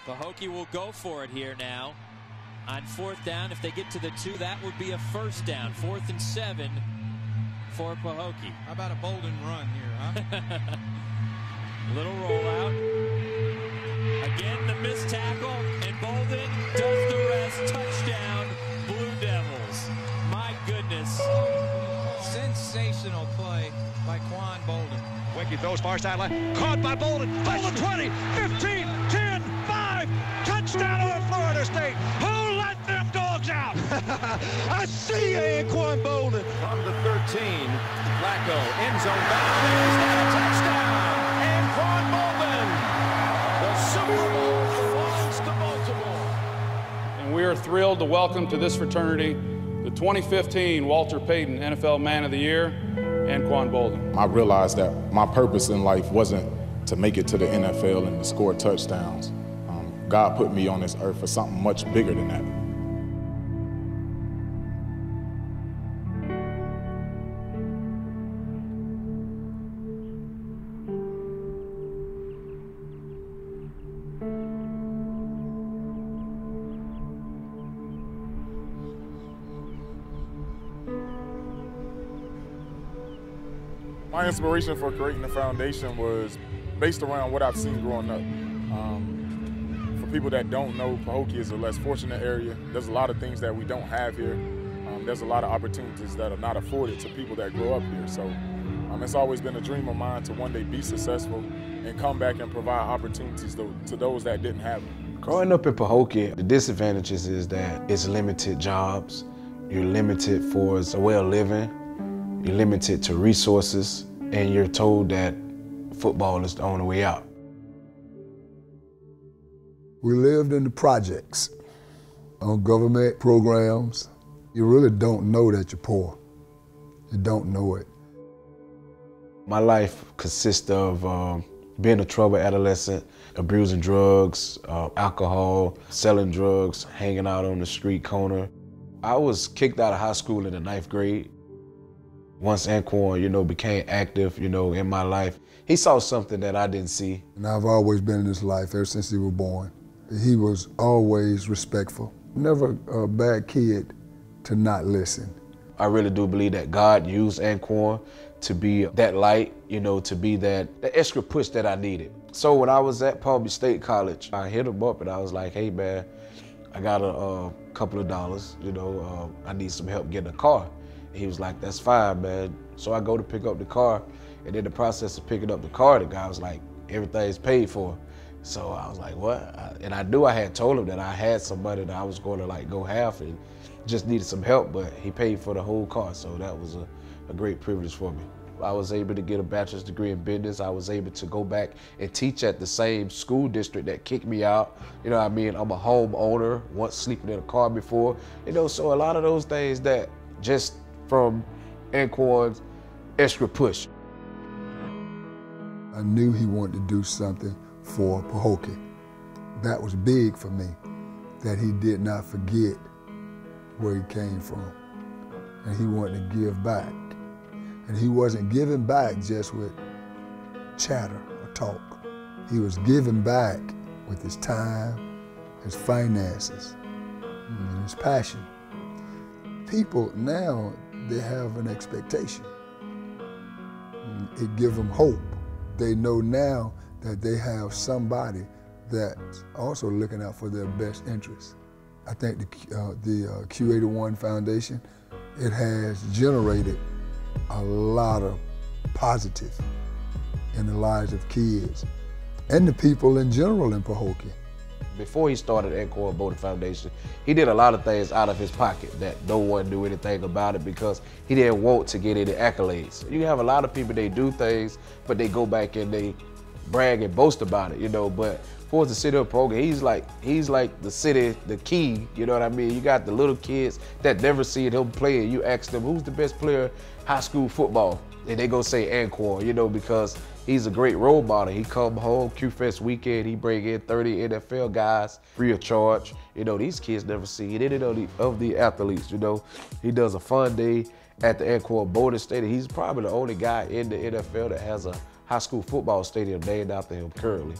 Pahokee will go for it here now. On 4th down, if they get to the 2, that would be a 1st down. 4th and 7 for Pahokee. How about a Bolden run here, huh? Little rollout. Again, the missed tackle, and Bolden does the rest. Touchdown, Blue Devils. My goodness. Sensational play by Quan Bolden. Wakey throws far sideline. Caught by Bolden. Bolden 20, 15, 10, 5. Touchdown over Florida State. Who let them dogs out? I see you, Quan Bolden. From the 13, Flacco, end zone bound. There's that touchdown. And Quan Bolden. The Super Bowl belongs to Baltimore. And we are thrilled to welcome to this fraternity the 2015 Walter Payton NFL Man of the Year, and Quan Bolden. I realized that my purpose in life wasn't to make it to the NFL and to score touchdowns. God put me on this earth for something much bigger than that. My inspiration for creating the foundation was based around what I've seen growing up. For people that don't know, Pahokee is a less fortunate area. There's a lot of things that we don't have here. There's a lot of opportunities that are not afforded to people that grow up here. So it's always been a dream of mine to one day be successful and come back and provide opportunities to those that didn't have them. Growing up in Pahokee, the disadvantages is that it's limited jobs. You're limited for a way of living. You're limited to resources, and you're told that football is the only way out. We lived in the projects, on government programs. You really don't know that you're poor. You don't know it. My life consists of being a troubled adolescent, abusing drugs, alcohol, selling drugs, hanging out on the street corner. I was kicked out of high school in the 9th grade. Once Anquan, became active, in my life, he saw something that I didn't see. And I've always been in his life ever since he was born. He was always respectful. Never a bad kid to not listen. I really do believe that God used Anquan to be that light, to be that extra push that I needed. So when I was at Palm Beach State College, I hit him up and I was like, hey man, I got a couple of dollars, I need some help getting a car. He was like, that's fine, man. So I go to pick up the car, and in the process of picking up the car, the guy was like, everything's paid for. So I was like, what? And I knew I had told him that I had some money that I was going to go half and just needed some help, but he paid for the whole car, so that was a great privilege for me. I was able to get a bachelor's degree in business. I was able to go back and teach at the same school district that kicked me out. I'm a homeowner, once sleeping in a car before. So a lot of those things that just from Anquan's extra push. I knew he wanted to do something for Pahokee. That was big for me, that he did not forget where he came from. And he wanted to give back. And he wasn't giving back just with chatter or talk. He was giving back with his time, his finances, and his passion. People now, they have an expectation. It gives them hope. They know now that they have somebody that's also looking out for their best interests. I think the Q81 Foundation, it has generated a lot of positive in the lives of kids and the people in general in Pahokee. Before he started Anquan Bolden Foundation, he did a lot of things out of his pocket that no one knew anything about it because he didn't want to get any accolades. You have a lot of people, they do things, but they go back and they brag and boast about it, but for the city of Pahokee, he's like the city, the key, you know what I mean? You got the little kids that never seen him play, and you ask them, who's the best player high school football? And they go say Anquan, because he's a great role model. He come home, Q-Fest weekend, he bring in 30 NFL guys free of charge. These kids never see any of the athletes, He does a fun day at the Anquan Bolden Stadium. He's probably the only guy in the NFL that has a high school football stadium named after him currently.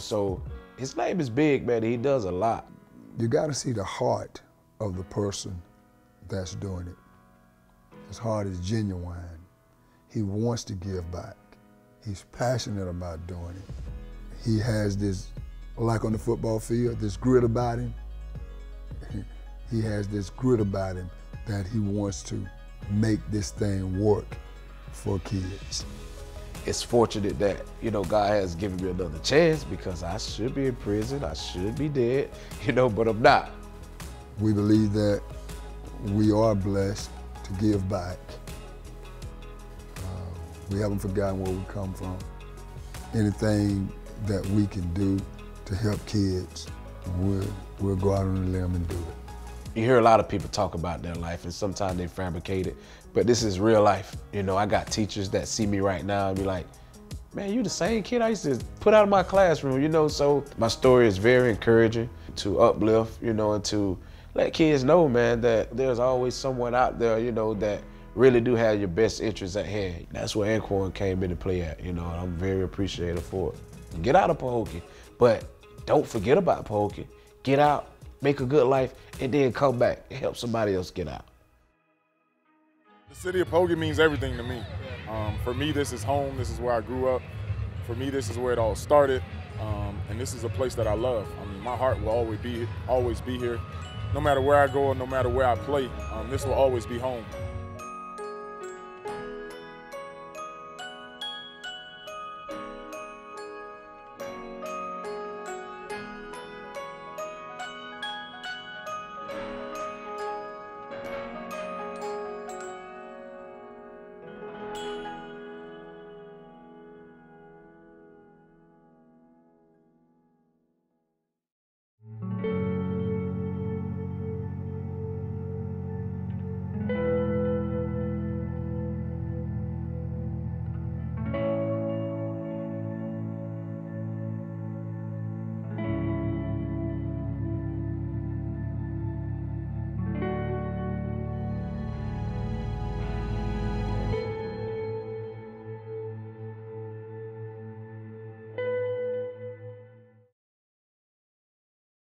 So His name is big, man. He does a lot. You got to see the heart of the person that's doing it. His heart is genuine. He wants to give back. He's passionate about doing it. He has this, like on the football field, this grit about him. He has this grit about him that he wants to make this thing work for kids. It's fortunate that, you know, God has given me another chance because I should be in prison, I should be dead, you know, but I'm not. We believe that we are blessed to give back. We haven't forgotten where we come from. Anything that we can do to help kids, we'll go out on a limb and do it. You hear a lot of people talk about their life and sometimes they fabricate it, but this is real life. You know, I got teachers that see me right now and be like, man, you the same kid I used to put out of my classroom, you know? So my story is very encouraging to uplift, you know, and to let kids know, man, that there's always someone out there, you know, that really do have your best interests at hand. That's where Anquan came into play at, you know, and I'm very appreciative for it. Get out of Pahokee, but don't forget about Pahokee. Get out, make a good life, and then come back and help somebody else get out. The city of Pahokee means everything to me. For me, this is home. This is where I grew up. For me, this is where it all started, and this is a place that I love. I mean, my heart will always be here. No matter where I go or no matter where I play, this will always be home.